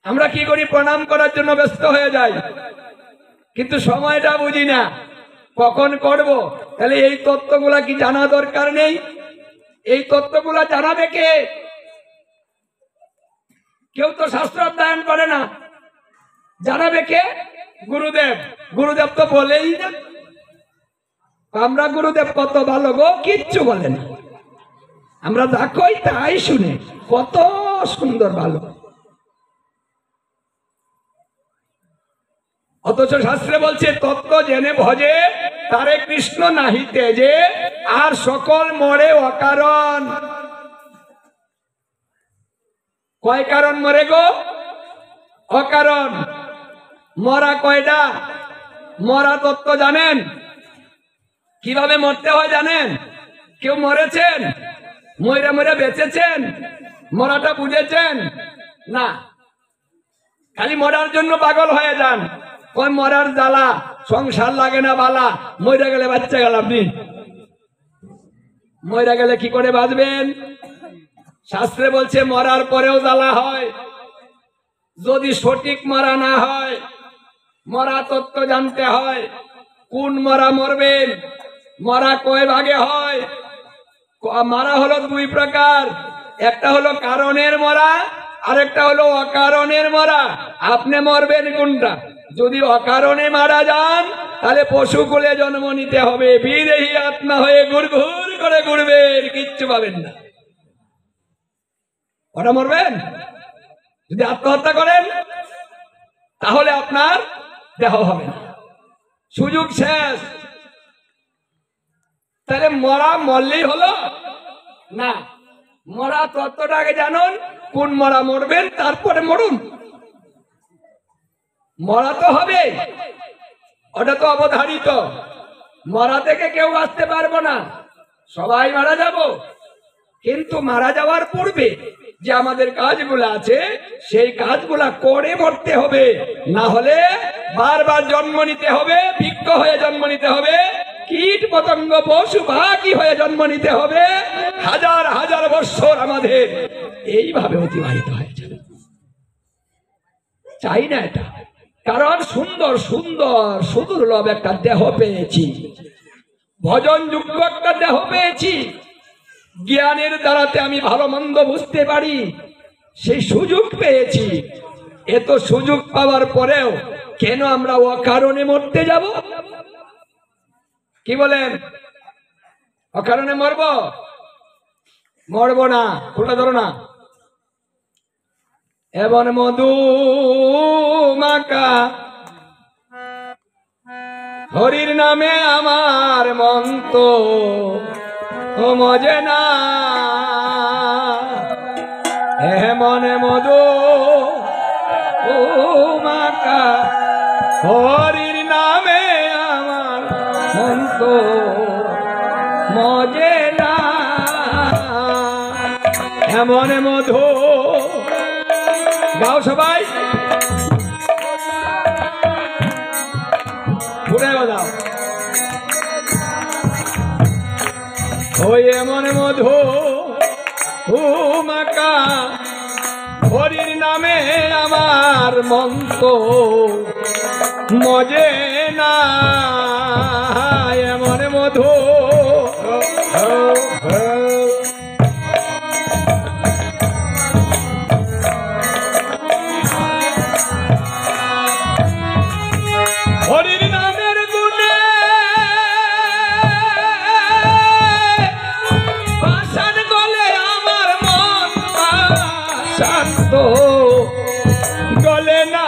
আমরা কি করি, প্রণাম করার জন্য ব্যস্ত হয়ে যাই, কিন্তু সময়টা বুঝি না কখন করব। তাহলে এই তত্ত্বগুলা কি জানা দরকার নেই? এই তত্ত্বগুলা জানাবে কে? কেউ তো শাস্ত্র অধ্যয়ন করে না, জানাবে কে? গুরুদেব। গুরুদেব তো বলেই না। আমরা গুরুদেব কত ভালো গো, কিচ্ছু বলে না, আমরা যা কই তাই শুনে, কত সুন্দর ভালো। অথচ শাস্ত্রে বলছে তত্ত্ব জেনে ভজে তারে কৃষ্ণ নাহি তেজে, আর সকল মরে অকারণ। কয় কারণ মরে গো? অকারণ। মরা কয়টা? মরা তত্ত্ব জানেন? কিভাবে মরতে হয় জানেন? কেউ মরেছেন? মরে মরে বেঁচেছেন? মরাটা বুঝেছেন না, খালি মরার জন্য পাগল হয়ে যান। কই মরার জ্বালা, সংসার লাগে না বালা, মরে গেলে বাচ্চা গেল। আপনি মরে গেলে কি করে বাঁচবেন? শাস্ত্রে বলছে মরার পরেও জ্বালা হয়, যদি সঠিক মরা না হয়। মরা তত্ত্ব জানতে হয়, কোন মরা মরবেন, মরা কয় ভাগে হয়। মরা হলো দুই প্রকার, একটা হলো কারণের মরা, আরেকটা হলো অকারণের মরা। আপনি মরবেন কোনটা? যদি অকারণে মারা যান তাহলে পশু কুলে জন্ম নিতে হবে, বিদেহী আত্মা হয়ে ঘুর ঘুর করে ঘুরবেন, কিচ্ছু পাবেন না। ওটা মরবেন। যদি আত্মহত্যা করেন তাহলে আপনার দেহ হবে না, সুযোগ শেষ। তাহলে মরা মরলেই হলো না, মরা তত্ত্বটা আগে জানুন, কোন মরা মরবেন, তারপরে মরুন। মরা তো হবে, ওটা তো অবধারিত। মরা থেকে কেউ বাঁচতে পারবো না, সবাই মারা যাব। কিন্তু মারা যাওয়ার পূর্বে যে আমাদের কাজগুলো আছে সেই কাজগুলা করে মরতে হবে, না হলে বারবার জন্ম নিতে হবে, বৃক্ষ হয়ে জন্ম নিতে হবে, কীট পতঙ্গ পশু পাখি হয়ে জন্ম নিতে হবে। হাজার হাজার বছর আমাদের এইভাবে অতিবাহিত হয়ে যাবে। চাই না এটা, কারণ সুন্দর সুন্দর সুদুর্লভ একটা দেহ পেয়েছি, ভজন যোগ্য একটা দেহ পেয়েছি। জ্ঞানের দ্বারাতে আমি ভালো মন্দ বুঝতে পারি, সেই সুযোগ পেয়েছি। এত সুযোগ পাওয়ার পরেও কেন আমরা অকারণে মরতে যাব? কি বলেন? অকারণে মরব? মরব না। খুলে ধরো না। এমন মধু মাকা হরির নামে আমার মন তো মজে না, এমন মধু মাকা হরির নামে আমার মন তো মজে না, এমন মধু। গাও সবাই, ঘুরে বাজাও। ওই এমন মধু মাকা হরির নামে আমার মন তো মজে না, এমন মধু। হরির নামের গুণে পাষাণ গলে আমার মন শান্ত, গলে না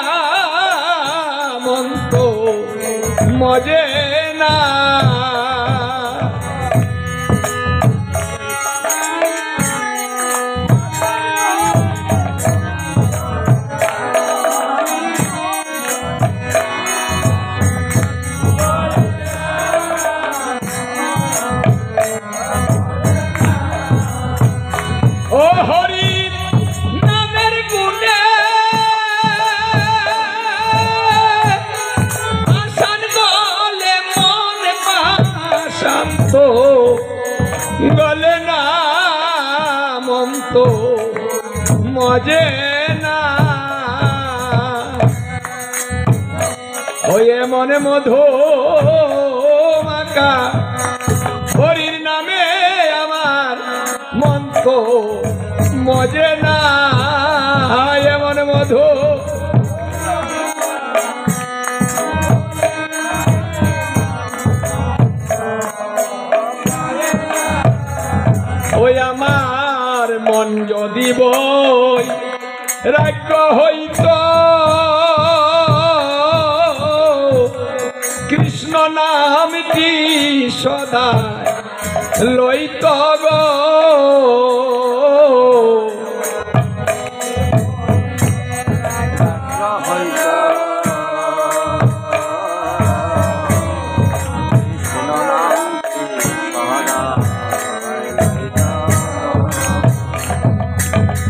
মন তো মজে না, মনে মধু মাকা হরির নামে আমার মন তো মজে না এমন মধু ওই আমার মন যদি বই রাজ্য হইত কৃষ্ণ নামটি সদা লইত গো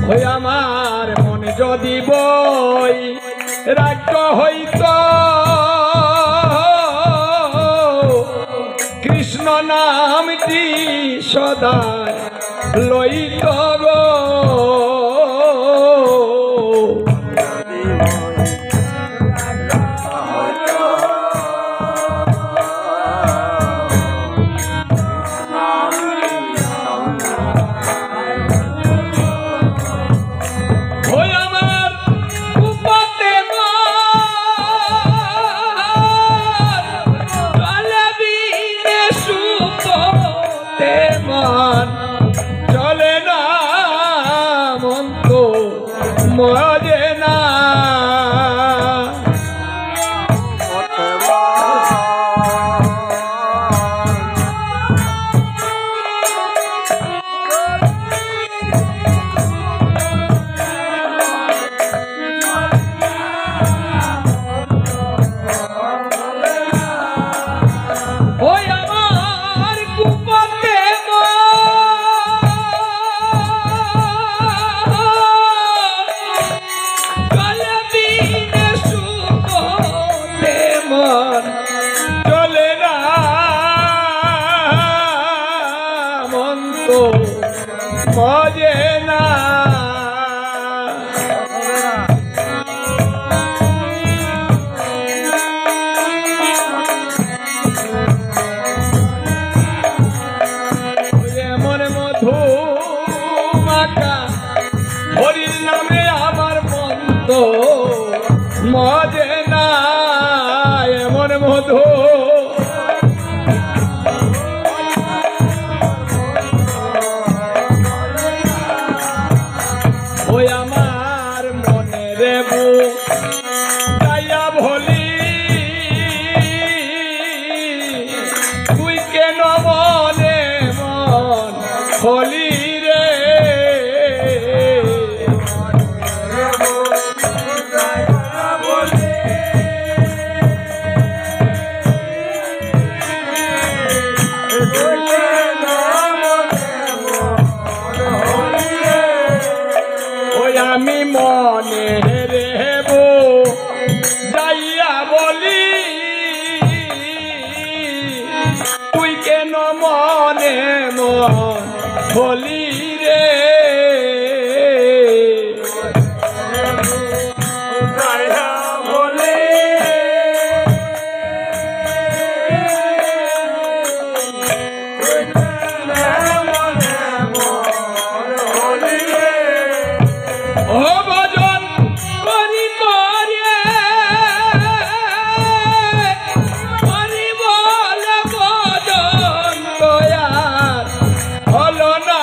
ওই আমার মন যদি বই রাজ্য হইত কৃষ্ণ নামটি সদা লইত গো চলে না মন তো মজে না ওই আমার কুপতে চলে না মন তো মজে না এমন মধু মাকা হরির নামে আমার মন তো মজে না এমন মধু ওই আমার মনে রেবু যাইয়া ভলি তুই কেন মনে মন হলি রে আমি মনে রেব যাইয়া বলি তুই কেন মনে মন বলি রে হলো না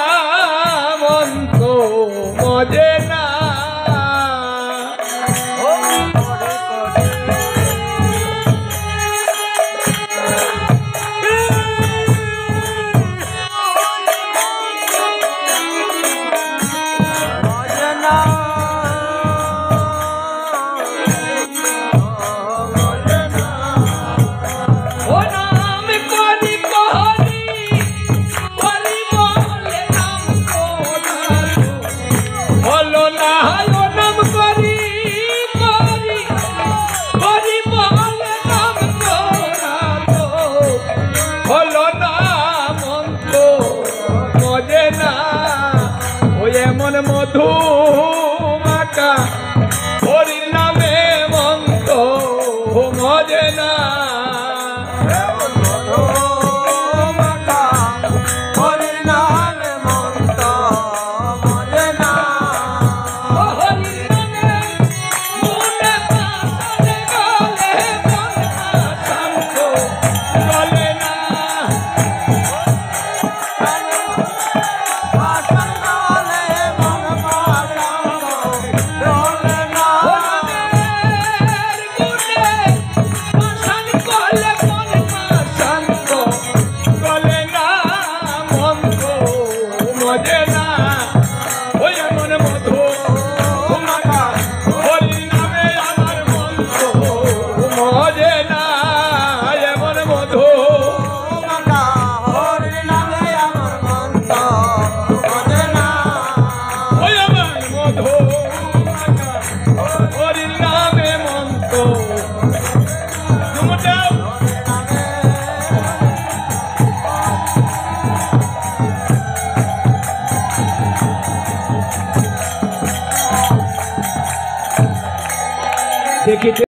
দেখি